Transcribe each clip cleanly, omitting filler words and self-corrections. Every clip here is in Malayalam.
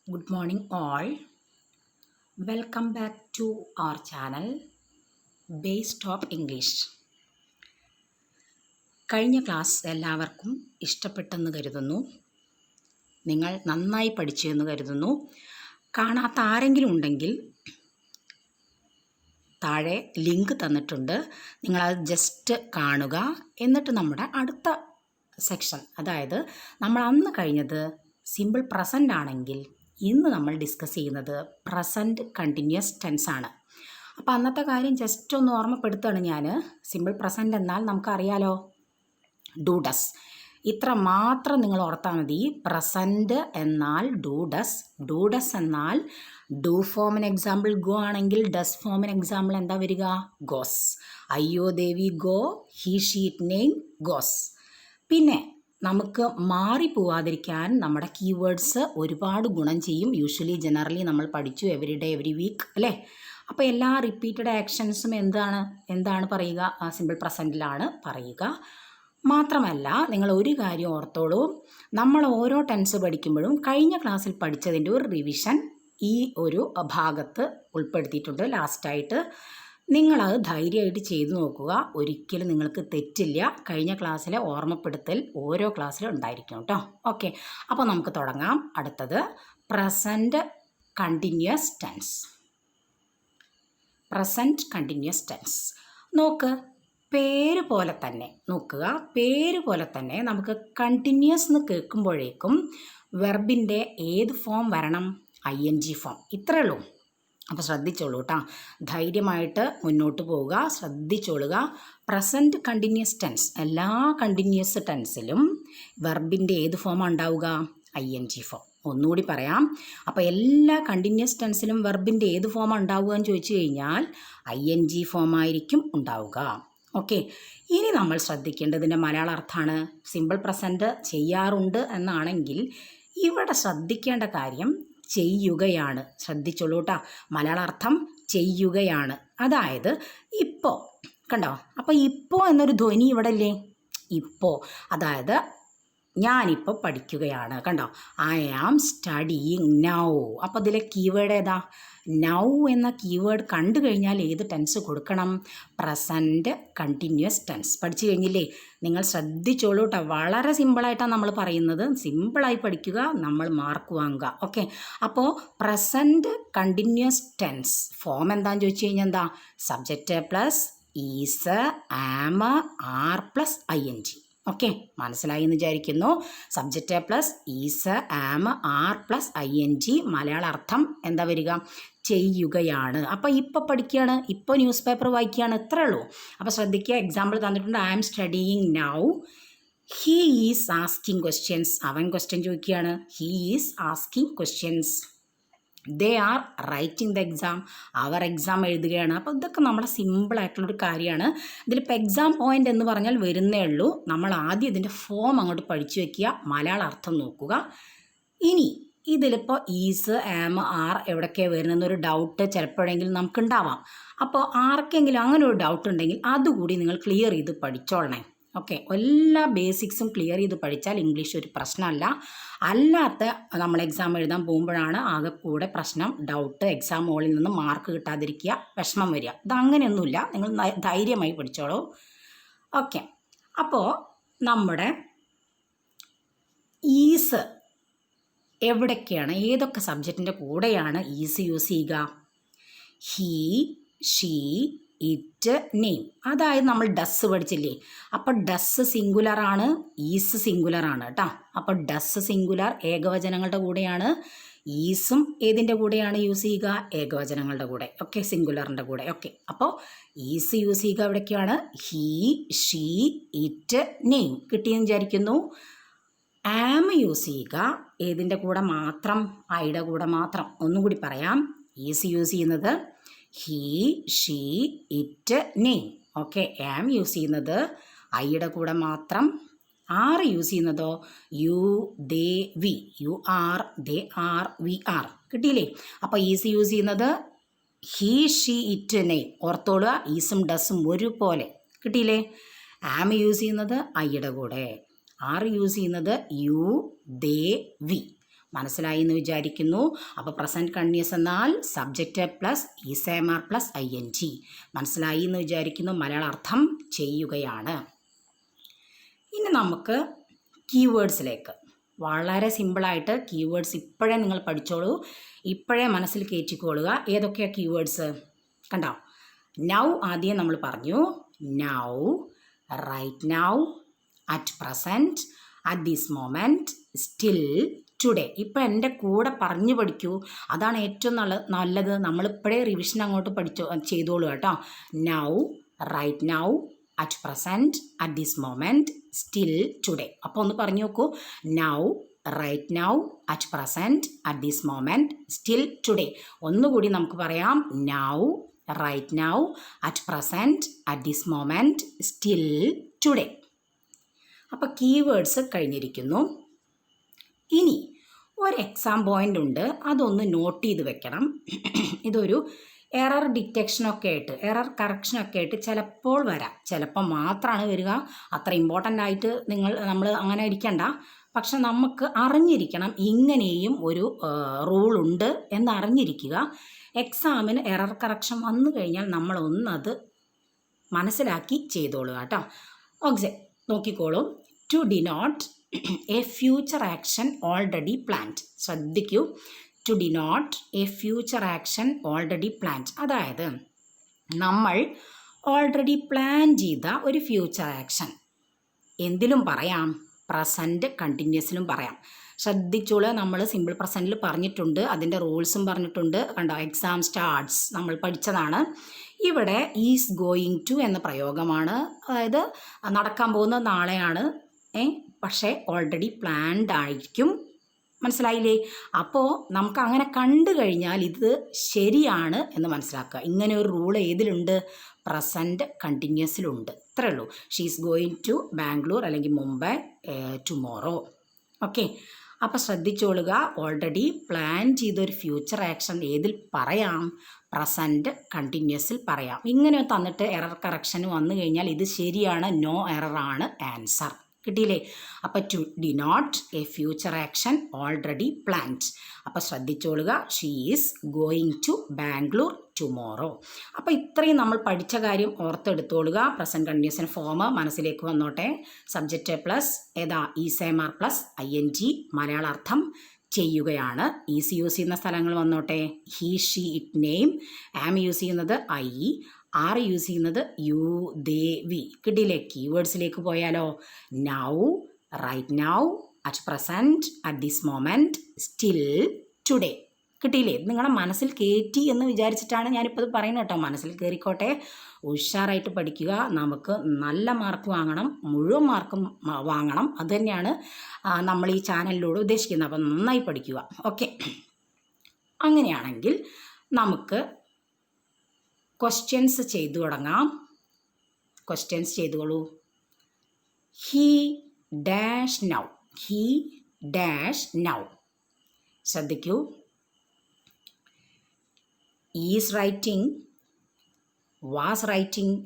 Good morning, all. Welcome back to our channel, Base Top English. കഴിഞ്ഞ ക്ലാസ് എല്ലാവർക്കും ഇഷ്ടപ്പെട്ടെന്ന് കരുതുന്നു. നിങ്ങൾ നന്നായി പഠിച്ചു എന്ന് കരുതുന്നു. കാണാത്ത ആരെങ്കിലും ഉണ്ടെങ്കിൽ താഴെ ലിങ്ക് തന്നിട്ടുണ്ട്. നിങ്ങളത് ജസ്റ്റ് കാണുക. എന്നിട്ട് നമ്മുടെ അടുത്ത സെക്ഷൻ, അതായത് നമ്മൾ അന്ന് കഴിഞ്ഞത് സിമ്പിൾ പ്രസൻ്റ് ആണെങ്കിൽ ഇന്ന് നമ്മൾ ഡിസ്കസ് ചെയ്യുന്നത് പ്രസൻറ്റ് കണ്ടിന്യൂസ് ടെൻസ് ആണ്. അപ്പോൾ അന്നത്തെ കാര്യം ജസ്റ്റ് ഒന്ന് ഓർമ്മപ്പെടുത്തുകയാണ് ഞാൻ. സിമ്പിൾ പ്രസൻറ്റ് എന്നാൽ നമുക്കറിയാലോ, ഡു ഡസ്. ഇത്ര മാത്രം നിങ്ങൾ ഓർത്താൽ മതി. പ്രസൻറ്റ് എന്നാൽ ഡു ഡസ്, ഡു ഡസ് എന്നാൽ ഡു ഫോമിന് എക്സാമ്പിൾ ഗോ ആണെങ്കിൽ ഡസ് ഫോമിന് എക്സാമ്പിൾ എന്താ വരിക? ഗോസ്. അയ്യോ ദേവി go, he she it name goes. പിന്നെ നമുക്ക് മാറിപ്പോവാതിരിക്കാൻ നമ്മുടെ കീവേഡ്സ് ഒരുപാട് ഗുണം ചെയ്യും. യൂഷ്വലി ജനറലി നമ്മൾ പഠിച്ചു എവറി ഡേ എവറി വീക്ക് അല്ലേ. അപ്പോൾ എല്ലാ റിപ്പീറ്റഡ് ആക്ഷൻസും എന്താണ് പറയുക? സിമ്പിൾ പ്രസൻറ്റിലാണ് പറയുക. മാത്രമല്ല നിങ്ങൾ ഒരു കാര്യം ഓർത്തോളൂ, നമ്മൾ ഓരോ ടെൻസ് പഠിക്കുമ്പോഴും കഴിഞ്ഞ ക്ലാസ്സിൽ പഠിച്ചതിൻ്റെ ഒരു റിവിഷൻ ഈ ഒരു ഭാഗത്ത് ഉൾപ്പെടുത്തിയിട്ടുണ്ട് ലാസ്റ്റായിട്ട്. നിങ്ങളത് ധൈര്യമായിട്ട് ചെയ്തു നോക്കുക. ഒരിക്കലും നിങ്ങൾക്ക് തെറ്റില്ല. കഴിഞ്ഞ ക്ലാസ്സിലെ ഓർമ്മപ്പെടുത്തൽ ഓരോ ക്ലാസ്സിലും ഉണ്ടായിരിക്കും കേട്ടോ. ഓക്കെ, അപ്പോൾ നമുക്ക് തുടങ്ങാം. അടുത്തത് present continuous tense. Present continuous tense നോക്ക്, പേര് പോലെ തന്നെ നോക്കുക. പേര് പോലെ തന്നെ നമുക്ക് കണ്ടിന്യൂസ് എന്ന് കേൾക്കുമ്പോഴേക്കും വെർബിൻ്റെ ഏത് ഫോം വരണം? ING form. ഇത്രയേ ഉള്ളൂ. അപ്പോൾ ശ്രദ്ധിച്ചോളൂ കേട്ടോ, ധൈര്യമായിട്ട് മുന്നോട്ട് പോവുക. ശ്രദ്ധിച്ചോളുക. പ്രസൻറ്റ് കണ്ടിന്യൂസ് ടെൻസ്, എല്ലാ കണ്ടിന്യൂസ് ടെൻസിലും വെർബിൻ്റെ ഏത് ഫോമാണ് ഉണ്ടാവുക? ING form. ഒന്നുകൂടി പറയാം. അപ്പോൾ എല്ലാ കണ്ടിന്യൂസ് ടെൻസിലും വെർബിൻ്റെ ഏത് ഫോമാണ് ഉണ്ടാവുക എന്ന് ചോദിച്ചു കഴിഞ്ഞാൽ ING ഫോമായിരിക്കും ഉണ്ടാവുക. ഓക്കെ, ഇനി നമ്മൾ ശ്രദ്ധിക്കേണ്ടതിൻ്റെ മലയാള അർത്ഥമാണ്. സിമ്പിൾ പ്രസൻറ്റ് ചെയ്യാറുണ്ട് എന്നാണെങ്കിൽ ഇവിടെ ശ്രദ്ധിക്കേണ്ട കാര്യം ചെയ്യുകയാണ്. ശ്രദ്ധിച്ചോളൂ കേട്ടോ, മലയാള അർത്ഥം ചെയ്യുകയാണ്. അതായത് ഇപ്പോൾ കണ്ടോ, അപ്പോൾ ഇപ്പോൾ എന്നൊരു ധ്വനി ഇവിടെ ഇല്ലേ? ഇപ്പോൾ, അതായത് ഞാനിപ്പോൾ പഠിക്കുകയാണ്. കണ്ടോ, ഐ ആം സ്റ്റഡിയിങ് നൗ. അപ്പോൾ ഇതിലെ കീവേഡ് ഏതാ? നൗ എന്ന കീവേഡ് കണ്ടു കഴിഞ്ഞാൽ ഏത് ടെൻസ് കൊടുക്കണം? Present continuous tense. പഠിച്ചു കഴിഞ്ഞില്ലേ? നിങ്ങൾ ശ്രദ്ധിച്ചോളൂ കേട്ടോ, വളരെ സിമ്പിളായിട്ടാണ് നമ്മൾ പറയുന്നത്. സിമ്പിളായി പഠിക്കുക, നമ്മൾ മാർക്ക് വാങ്ങുക. ഓക്കെ, അപ്പോൾ പ്രസൻറ്റ് കണ്ടിന്യൂസ് ടെൻസ് ഫോം എന്താണെന്ന് ചോദിച്ചു കഴിഞ്ഞാൽ എന്താ? Subject plus is, am, are plus ING. Okay, മനസ്സിലായി എന്ന് വിചാരിക്കുന്നു. Subject plus is, am, are plus ING. മലയാള അർത്ഥം എന്താ വരിക? ചെയ്യുകയാണ്. അപ്പോൾ ഇപ്പോൾ പഠിക്കുകയാണ്, ഇപ്പോൾ ന്യൂസ് പേപ്പർ വായിക്കുകയാണ്, ഇത്രയേ ഉള്ളൂ. അപ്പോൾ ശ്രദ്ധിക്കുക, എക്സാമ്പിൾ തന്നിട്ടുണ്ട്. I am studying now. He is asking questions. അവൻ ക്വസ്റ്റ്യൻ ചോദിക്കുകയാണ്. He is asking questions. They are writing the exam. അവർ എക്സാം എഴുതുകയാണ്. അപ്പോൾ ഇതൊക്കെ നമ്മുടെ സിമ്പിളായിട്ടുള്ളൊരു കാര്യമാണ്. ഇതിലിപ്പോൾ എക്സാം പോയിൻ്റ് എന്ന് പറഞ്ഞാൽ വരുന്നേ ഉള്ളൂ. നമ്മൾ ആദ്യം ഇതിൻ്റെ ഫോം അങ്ങോട്ട് പഠിച്ചു വയ്ക്കുക, മലയാള അർത്ഥം നോക്കുക. ഇനി ഇതിലിപ്പോൾ ഈസ്, ആം, ആർ എവിടേക്കാണ് വരുന്നതെന്നൊരു ഡൗട്ട് ചിലപ്പോഴെങ്കിലും നമുക്കുണ്ടാവാം. അപ്പോൾ ആർക്കെങ്കിലും അങ്ങനെ ഒരു ഡൗട്ട് ഉണ്ടെങ്കിൽ അതുകൂടി നിങ്ങൾ ക്ലിയർ ചെയ്ത് പഠിച്ചോളണേ. ഓക്കെ, എല്ലാ ബേസിക്സും ക്ലിയർ ചെയ്ത് പഠിച്ചാൽ ഇംഗ്ലീഷ് ഒരു പ്രശ്നമല്ല. അല്ലാത്ത നമ്മൾ എക്സാം എഴുതാൻ പോകുമ്പോഴാണ് ആകെ കൂടെ പ്രശ്നം, ഡൗട്ട്, എക്സാം ഹോളിൽ നിന്ന് മാർക്ക് കിട്ടാതിരിക്കുക, വിഷമം വരിക. ഇതങ്ങനെയൊന്നുമില്ല, നിങ്ങൾ ധൈര്യമായി പഠിച്ചോളൂ. ഓക്കെ, അപ്പോൾ നമ്മുടെ ഈസ് എവിടേക്കാണ്, ഏതൊക്കെ സബ്ജക്റ്റിൻ്റെ കൂടെയാണ് ഈസ് യൂസ് ചെയ്യുക? He, she, it, name. അതായത് നമ്മൾ ഡസ് പഠിച്ചില്ലേ? അപ്പോൾ ഡസ് സിംഗുലറാണ്, ഈസ് സിംഗുലറാണ് കേട്ടോ. അപ്പോൾ ഡസ് സിംഗുലർ ഏകവചനങ്ങളുടെ കൂടെയാണ്. ഈസും ഏതിൻ്റെ കൂടെയാണ് യൂസ് ചെയ്യുക? ഏകവചനങ്ങളുടെ കൂടെ. ഓക്കെ, സിംഗുലറിൻ്റെ കൂടെ. ഓക്കെ, അപ്പോൾ ഈസ് യൂസ് ചെയ്യുക എവിടേക്കാണ്? He, she, it, name. കിട്ടിയെന്ന് വിചാരിക്കുന്നു. ആം യൂസ് ചെയ്യുക ഏതിൻ്റെ കൂടെ മാത്രം? ഐയുടെ കൂടെ മാത്രം. ഒന്നുകൂടി പറയാം. ഈസ് യൂസ് ചെയ്യുന്നത് he, she, it, name. Okay, am use ചെയ്യുന്നത് ഐയുടെ കൂടെ മാത്രം. ആർ യൂസ് ചെയ്യുന്നതോ you, they, we. You are, they are, we are. കിട്ടിയില്ലേ? അപ്പോൾ ഈസ് യൂസ് ചെയ്യുന്നത് ഹീ, ഷീ, ഇറ്റ്, നെയിം. ഓർത്തോളുക, ഈസും ഡസും ഒരുപോലെ. കിട്ടിയില്ലേ? ആം യൂസ് ചെയ്യുന്നത് ഐയുടെ കൂടെ. ആർ യൂസ് ചെയ്യുന്നത് യു, ദേ, വി. മനസ്സിലായി എന്ന് വിചാരിക്കുന്നു. അപ്പോൾ പ്രസൻറ്റ് കണ്ടിന്യൂസ് എന്നാൽ subject plus is am are plus ING. മനസ്സിലായി എന്ന് വിചാരിക്കുന്നു. മലയാള അർത്ഥം ചെയ്യുകയാണ്. ഇനി നമുക്ക് കീവേഡ്സിലേക്ക് വളരെ സിമ്പിളായിട്ട് കീവേഡ്സ് ഇപ്പോഴേ നിങ്ങൾ പഠിച്ചോളൂ, ഇപ്പോഴേ മനസ്സിൽ കയറ്റിക്കൊള്ളുക. ഏതൊക്കെയാണ് കീവേഡ്സ് കണ്ടോ? നൗ ആദ്യം നമ്മൾ പറഞ്ഞു. Now, right now, at present, at this moment, still, today. ഇപ്പോൾ എൻ്റെ കൂടെ പറഞ്ഞു പഠിക്കൂ, അതാണ് ഏറ്റവും നല്ലത്. നമ്മളിപ്പോഴേ റിവിഷൻ അങ്ങോട്ട് ചെയ്തോളൂ കേട്ടോ. Now, right now, at present, at this moment, still, today. അപ്പോൾ ഒന്ന് പറഞ്ഞു നോക്കൂ. Now, right now, at present, at this moment, still, today. ഒന്നുകൂടി നമുക്ക് പറയാം. Now, right now, at present, at this moment, still, today. അപ്പോൾ കീവേഡ്സ് കഴിഞ്ഞിരിക്കുന്നു. ഇനി ഒരു എക്സാം പോയിൻ്റ് ഉണ്ട്, അതൊന്ന് നോട്ട് ചെയ്ത് വെക്കണം. ഇതൊരു എറർ ഡിറ്റക്ഷനൊക്കെ ആയിട്ട്, എറർ കറക്ഷനൊക്കെ ആയിട്ട് ചിലപ്പോൾ വരാം, ചിലപ്പോൾ മാത്രമാണ് വരിക. അത്ര ഇമ്പോർട്ടൻ്റ് ആയിട്ട് നമ്മൾ അങ്ങനെ ഇരിക്കണ്ട. പക്ഷെ നമുക്ക് അറിഞ്ഞിരിക്കണം ഇങ്ങനെയും ഒരു റൂളുണ്ട് എന്ന് അറിഞ്ഞിരിക്കുക. എക്സാമിന് എറർ കറക്ഷൻ വന്നു കഴിഞ്ഞാൽ നമ്മളൊന്നത് മനസ്സിലാക്കി ചെയ്തോളുക കേട്ടോ. ഓക്കെ, നോക്കിക്കോളൂ. To denote a future action already planned. ശ്രദ്ധിക്കൂ. To denote a future action already planned, അതായത് നമ്മൾ ഓൾറെഡി പ്ലാൻ ചെയ്ത ഒരു ഫ്യൂച്ചർ ആക്ഷൻ എന്തിലും പറയാം, പ്രസൻറ്റ് കണ്ടിന്യൂസിലും പറയാം. ശ്രദ്ധിച്ചോളൂ, നമ്മൾ സിമ്പിൾ പ്രസൻറ്റിൽ പറഞ്ഞിട്ടുണ്ട്, അതിൻ്റെ റൂൾസും പറഞ്ഞിട്ടുണ്ട്. കണ്ടോ, എക്സാം സ്റ്റാർട്ട്സ് നമ്മൾ പഠിച്ചതാണ്. ഇവിടെ ഈസ് ഗോയിങ് ടു എന്ന പ്രയോഗമാണ്, അതായത് നടക്കാൻ പോകുന്നത് നാളെയാണ്, പക്ഷേ ഓൾറെഡി പ്ലാൻഡ് ആയിരിക്കും. മനസ്സിലായില്ലേ? അപ്പോൾ നമുക്ക് അങ്ങനെ കണ്ടു കഴിഞ്ഞാൽ ഇത് ശരിയാണ് എന്ന് മനസ്സിലാക്കുക. ഇങ്ങനെ ഒരു റൂൾ ഏതിലുണ്ട്? പ്രസൻറ്റ് കണ്ടിന്യൂസിലുണ്ട്. ഇത്രയേ ഉള്ളൂ. She is going to Bangalore അല്ലെങ്കിൽ മുംബൈ ടുമോറോ. ഓക്കെ, അപ്പോൾ ശ്രദ്ധിച്ചോളുക. ഓൾറെഡി പ്ലാൻ ചെയ്തൊരു ഫ്യൂച്ചർ ആക്ഷൻ ഏതിൽ പറയാം? പ്രസൻറ്റ് കണ്ടിന്യൂസിൽ പറയാം. ഇങ്ങനെ തന്നിട്ട് എറർ കറക്ഷൻ വന്നു കഴിഞ്ഞാൽ ഇത് ശരിയാണ്, നോ എററാണ് ആൻസർ. കിട്ടിയില്ലേ? അപ്പോൾ to denote a future action already planned. അപ്പോൾ ശ്രദ്ധിച്ചോളുക. She is going to Bangalore tomorrow. അപ്പോൾ ഇത്രയും നമ്മൾ പഠിച്ച കാര്യം ഓർത്തെടുത്തോളുക. പ്രസൻറ്റ് കണ്ടിന്യൂസിന് ഫോം മനസ്സിലേക്ക് വന്നോട്ടെ. സബ്ജക്റ്റ് പ്ലസ് ഏതാ? Is am are plus ING. മലയാള അർത്ഥം ചെയ്യുകയാണ്. ഈസ് യൂസ് ചെയ്യുന്ന സ്ഥലങ്ങൾ വന്നോട്ടെ. He, she, it, name. Am use ചെയ്യുന്നത് I. ആർ യൂസ് ചെയ്യുന്നത് യു, ദേ, വി. കിട്ടിയില്ലേ? കീവേഡ്സിലേക്ക് പോയാലോ? Now, right now, at present, at this moment, still, today. കിട്ടിയില്ലേ? നിങ്ങളുടെ മനസ്സിൽ കയറ്റി എന്ന് വിചാരിച്ചിട്ടാണ് ഞാനിപ്പോൾ ഇത് പറയുന്നത് കേട്ടോ. മനസ്സിൽ കയറിക്കോട്ടെ. ഉഷാറായിട്ട് പഠിക്കുക. നമുക്ക് നല്ല മാർക്ക് വാങ്ങണം, മുഴുവൻ മാർക്കും വാങ്ങണം. അതുതന്നെയാണ് നമ്മൾ ഈ ചാനലിലൂടെ ഉദ്ദേശിക്കുന്നത്. അപ്പം നന്നായി പഠിക്കുക. ഓക്കെ, അങ്ങനെയാണെങ്കിൽ നമുക്ക് ക്വസ്റ്റ്യൻസ് ചെയ്തു തുടങ്ങാം. ക്വസ്റ്റ്യൻസ് ചെയ്തോളൂ. He dash now. He dash now. ശ്രദ്ധിക്കൂ. Is writing, was writing,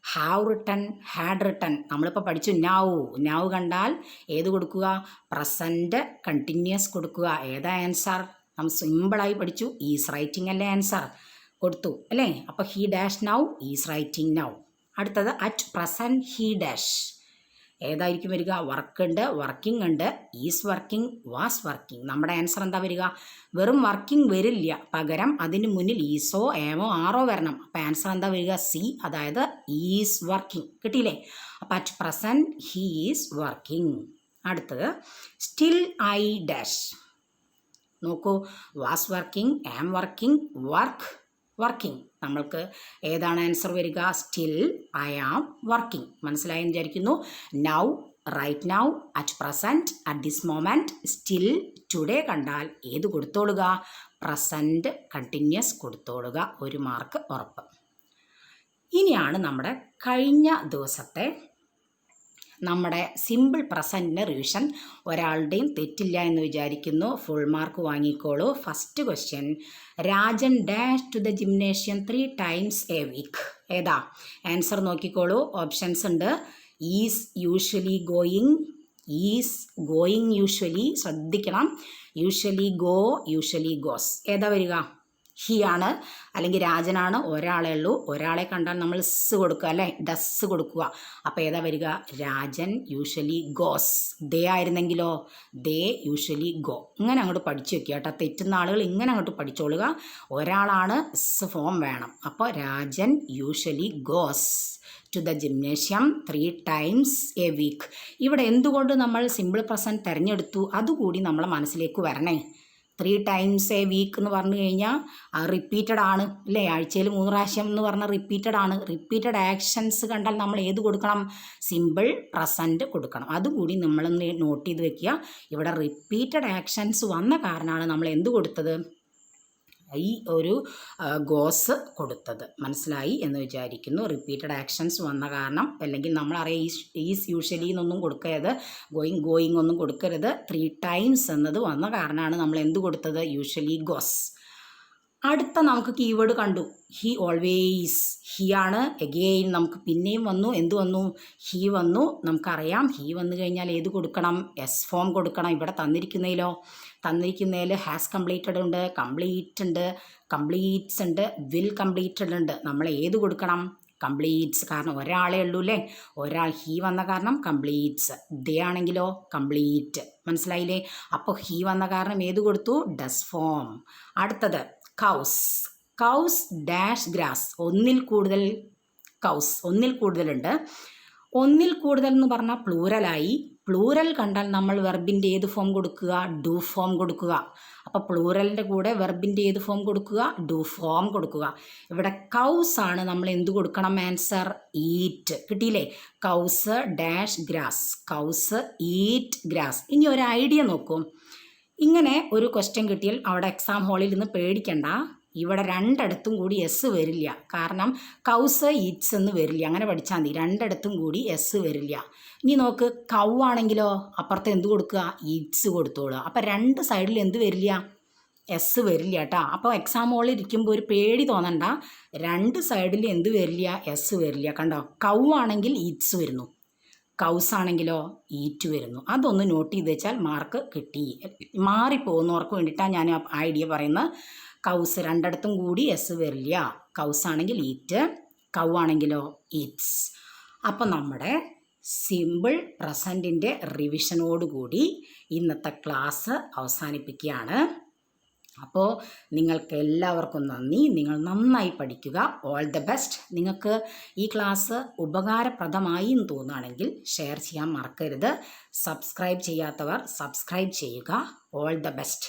have written, had written. നമ്മളിപ്പോൾ പഠിച്ചു നൗ. നൗ കണ്ടാൽ ഏത് കൊടുക്കുക? പ്രസൻറ്റ് കണ്ടിന്യൂസ് കൊടുക്കുക. ഏതാ ആൻസർ? നമ്മൾ സിമ്പിളായി പഠിച്ചു. ഈസ് റൈറ്റിംഗ് അല്ലേ ആൻസർ? കൊടുത്തു അല്ലേ? അപ്പോൾ he dash now, is writing now. അടുത്തത് അറ്റ് പ്രസൻറ്റ് ഹി ഡാഷ്. ഏതായിരിക്കും വരിക? വർക്ക് ഉണ്ട്, വർക്കിംഗ് ഉണ്ട്, ഈസ് വർക്കിംഗ്, വാസ് വർക്കിംഗ്. നമ്മുടെ ആൻസർ എന്താ വരിക? വെറും വർക്കിംഗ് വരില്ല, പകരം അതിന് മുന്നിൽ ഈസോ ഏമോ ആറോ വരണം. അപ്പോൾ ആൻസർ എന്താ വരിക? സി, അതായത് ഈസ് വർക്കിംഗ്. കിട്ടിയില്ലേ? അപ്പോൾ at present he is working. അടുത്തത് സ്റ്റിൽ ഐ ഡാഷ്. നോക്കൂ, was working, am working, work, working. നമ്മൾക്ക് ഏതാണ് ആൻസർ വരിക? Still I am working. മനസ്സിലായെന്ന് വിചാരിക്കുന്നു. Now, right now, at present, at this moment, still, today കണ്ടാൽ ഏത് കൊടുത്തോളുക? പ്രസൻറ്റ് കണ്ടിന്യൂസ് കൊടുത്തോളുക. 1 മാർക്ക് ഉറപ്പ്. ഇനിയാണ് നമ്മുടെ കഴിഞ്ഞ ദിവസത്തെ നമ്മുടെ സിമ്പിൾ പ്രസൻറ്റിൻ്റെ റിവിഷൻ. ഒരാളുടെയും തെറ്റില്ല എന്ന് വിചാരിക്കുന്നു. ഫുൾ മാർക്ക് വാങ്ങിക്കോളൂ. First question, Rajan dash to the gymnasium 3 times a week. ഏതാ ആൻസർ? നോക്കിക്കോളൂ. ഓപ്ഷൻസ് ഉണ്ട്. Is usually going, is going usually. ശ്രദ്ധിക്കണം. Usually go, usually goes. ഏതാ വരിക? ഹി ആണ്, അല്ലെങ്കിൽ രാജനാണ്, ഒരാളേ ഉള്ളൂ. ഒരാളെ കണ്ടാൽ നമ്മൾ സ് കൊടുക്കുക അല്ലേ, ഡസ് കൊടുക്കുക. അപ്പോൾ ഏതാ വരിക? Rajan usually goes. ദേ ആയിരുന്നെങ്കിലോ? They usually go. ഇങ്ങനെ അങ്ങോട്ട് പഠിച്ചു വെക്കുക കേട്ടോ. തെറ്റുന്ന ആളുകൾ ഇങ്ങനെ അങ്ങോട്ട് പഠിച്ചോളുക. ഒരാളാണ്, സ് ഫോം വേണം. അപ്പോൾ Rajan usually goes to the gymnasium 3 times a week. ഇവിടെ എന്തുകൊണ്ട് നമ്മൾ സിമ്പിൾ പ്രസൻറ്റ് തിരഞ്ഞെടുത്തു അതുകൂടി നമ്മളെ മനസ്സിലേക്ക് വരണേ. 3 times a week എന്ന് പറഞ്ഞു കഴിഞ്ഞാൽ റിപ്പീറ്റഡ് ആണ് അല്ലേ? ആഴ്ചയിൽ 3 പ്രാവശ്യം എന്ന് പറഞ്ഞാൽ റിപ്പീറ്റഡ് ആണ്. റിപ്പീറ്റഡ് ആക്ഷൻസ് കണ്ടാൽ നമ്മൾ ഏത് കൊടുക്കണം? സിമ്പിൾ പ്രസൻറ്റ് കൊടുക്കണം. അതുകൂടി നമ്മളൊന്ന് നോട്ട് ചെയ്ത് വെക്കുക. ഇവിടെ റിപ്പീറ്റഡ് ആക്ഷൻസ് വന്ന കാരണമാണ് നമ്മൾ എന്ത് കൊടുത്തത്? ഈ ഒരു ഗോസ് കൊടുത്തത്. മനസ്സിലായി എന്ന് വിചാരിക്കുന്നു. റിപ്പീറ്റഡ് ആക്ഷൻസ് വന്ന കാരണം, അല്ലെങ്കിൽ നമ്മളറിയാം ഈസ് യൂഷ്വലി എന്നൊന്നും കൊടുക്കരുത്, ഗോയിങ് ഒന്നും കൊടുക്കരുത്. 3 times എന്നത് വന്ന കാരണമാണ് നമ്മൾ എന്ത് കൊടുത്തത്? Usually goes. അടുത്ത നമുക്ക് കീവേഡ് കണ്ടു, ഹി ഓൾവേസ്. ഹി ആണ്. എഗെയിൻ നമുക്ക് പിന്നെയും വന്നു. എന്ത് വന്നു? ഹി വന്നു. നമുക്കറിയാം ഹി വന്നു കഴിഞ്ഞാൽ ഏത് കൊടുക്കണം? എസ് ഫോം കൊടുക്കണം. ഇവിടെ തന്നിരിക്കുന്നതിൽ ഹാസ് കംപ്ലീറ്റഡ് ഉണ്ട്, കംപ്ലീറ്റ് ഉണ്ട്, കംപ്ലീറ്റ്സ് ഉണ്ട്, വിൽ കംപ്ലീറ്റഡ് ഉണ്ട്. നമ്മൾ ഏത് കൊടുക്കണം? കംപ്ലീറ്റ്സ്. കാരണം ഒരാളേ ഉള്ളൂ അല്ലേ? ഒരാൾ. ഹി വന്ന കാരണം കംപ്ലീറ്റ്സ്. ദേ ആണെങ്കിലോ കംപ്ലീറ്റ്. മനസ്സിലായില്ലേ? അപ്പോൾ ഹി വന്ന കാരണം ഏത് കൊടുത്തു? Does form. അടുത്തത് കൗസ്. Cows dash grass. ഒന്നിൽ കൂടുതൽ കൗസ്. ഒന്നിൽ കൂടുതലുണ്ട്. ഒന്നിൽ കൂടുതൽ എന്ന് പറഞ്ഞാൽ പ്ലൂറലായി. പ്ലൂറൽ കണ്ടാൽ നമ്മൾ വെർബിൻ്റെ ഏത് ഫോം കൊടുക്കുക? ഡു ഫോം കൊടുക്കുക. അപ്പോൾ പ്ലൂറലിൻ്റെ കൂടെ വെർബിൻ്റെ ഏത് ഫോം കൊടുക്കുക? ഡു ഫോം കൊടുക്കുക. ഇവിടെ കൗസ് ആണ്. നമ്മൾ എന്ത് കൊടുക്കണം? Answer eat. കിട്ടിയില്ലേ? Cows dash grass. Cows eat grass. ഇനി ഒരു ഐഡിയ നോക്കൂ. ഇങ്ങനെ ഒരു ക്വസ്റ്റ്യൻ കിട്ടിയാൽ അവിടെ എക്സാം ഹാളിൽ നിന്ന് പേടിക്കണ്ട. ഇവിടെ രണ്ടിടത്തും കൂടി എസ് വരില്ല. കാരണം കൗസ് ഈറ്റ്സ് എന്ന് വരില്ല. അങ്ങനെ പഠിച്ചാൽ മതി. രണ്ടിടത്തും കൂടി എസ് വരില്ല. ഇനി നോക്ക്, കൗ ആണെങ്കിലോ അപ്പുറത്ത് എന്ത് കൊടുക്കുക? ഈറ്റ്സ് കൊടുത്തോളുക. അപ്പം രണ്ട് സൈഡിൽ എന്ത് വരില്ല? എസ് വരില്ല കേട്ടോ. അപ്പോൾ എക്സാം ഹോളിൽ ഇരിക്കുമ്പോൾ ഒരു പേടി തോന്നണ്ട. രണ്ട് സൈഡിൽ എന്ത് വരില്ല? എസ് വരില്ല. കണ്ടോ? കൗ ആണെങ്കിൽ ഈറ്റ്സ് വരുന്നു, കൗസ് ആണെങ്കിലോ ഈറ്റ് വരുന്നു. അതൊന്ന് നോട്ട് ചെയ്ത് വെച്ചാൽ മാർക്ക് കിട്ടി. മാറിപ്പോകുന്നവർക്ക് വേണ്ടിയിട്ടാണ് ഞാൻ ഐഡിയ പറയുന്നത്. കൗസ് രണ്ടിടത്തും കൂടി എസ് വരില്ല. കൗസ് ആണെങ്കിൽ ഈറ്റ്, കൗ ആണെങ്കിലോ ഈറ്റ്സ്. അപ്പം നമ്മുടെ സിമ്പിൾ പ്രസൻറ്റിൻ്റെ റിവിഷനോടുകൂടി ഇന്നത്തെ ക്ലാസ് അവസാനിപ്പിക്കുകയാണ്. അപ്പോൾ നിങ്ങൾക്ക് എല്ലാവർക്കും നന്ദി. നിങ്ങൾ നന്നായി പഠിക്കുക. All the best. നിങ്ങൾക്ക് ഈ ക്ലാസ് ഉപകാരപ്രദമായി എന്ന് തോന്നുകയാണെങ്കിൽ ഷെയർ ചെയ്യാൻ മറക്കരുത്. സബ്സ്ക്രൈബ് ചെയ്യാത്തവർ സബ്സ്ക്രൈബ് ചെയ്യുക. All the best.